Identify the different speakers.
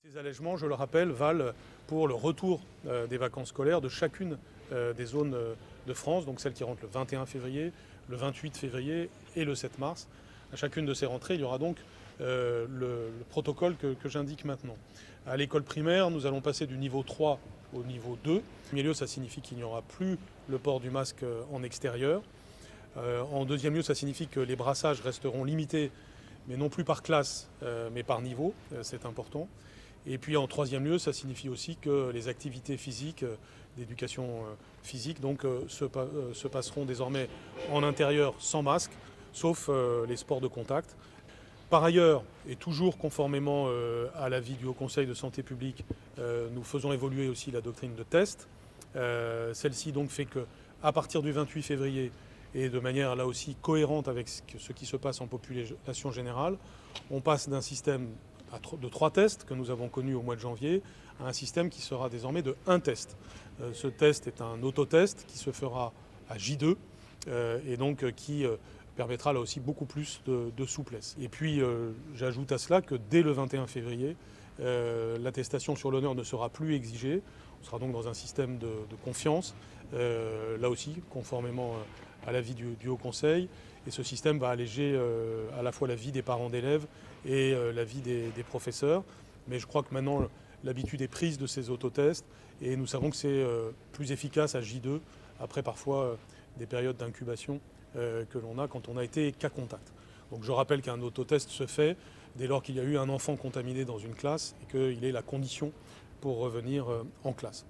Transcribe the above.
Speaker 1: Ces allègements, je le rappelle, valent pour le retour des vacances scolaires de chacune des zones de France, donc celles qui rentrent le 21 février, le 28 février et le 7 mars. À chacune de ces rentrées, il y aura donc le protocole que j'indique maintenant. À l'école primaire, nous allons passer du niveau 3 au niveau 2. En premier lieu, ça signifie qu'il n'y aura plus le port du masque en extérieur. En deuxième lieu, ça signifie que les brassages resteront limités, mais non plus par classe, mais par niveau, c'est important. Et puis en troisième lieu, ça signifie aussi que les activités physiques, d'éducation physique, donc, se passeront désormais en intérieur sans masque, sauf les sports de contact. Par ailleurs, et toujours conformément à l'avis du Haut Conseil de santé publique, nous faisons évoluer aussi la doctrine de test. Celle-ci donc fait qu'à partir du 28 février, et de manière là aussi cohérente avec ce qui se passe en population générale, on passe d'un système de 3 tests que nous avons connus au mois de janvier à un système qui sera désormais de 1 test. Ce test est un autotest qui se fera à J2 et donc qui permettra là aussi beaucoup plus de souplesse. Et puis j'ajoute à cela que dès le 21 février, l'attestation sur l'honneur ne sera plus exigée. On sera donc dans un système de confiance, là aussi conformément à l'avis du Haut Conseil. Et ce système va alléger à la fois la vie des parents d'élèves et la vie des professeurs. Mais je crois que maintenant l'habitude est prise de ces autotests et nous savons que c'est plus efficace à J2 après parfois des périodes d'incubation que l'on a quand on a été cas contact. Donc je rappelle qu'un autotest se fait dès lors qu'il y a eu un enfant contaminé dans une classe et qu'il est la condition pour revenir en classe.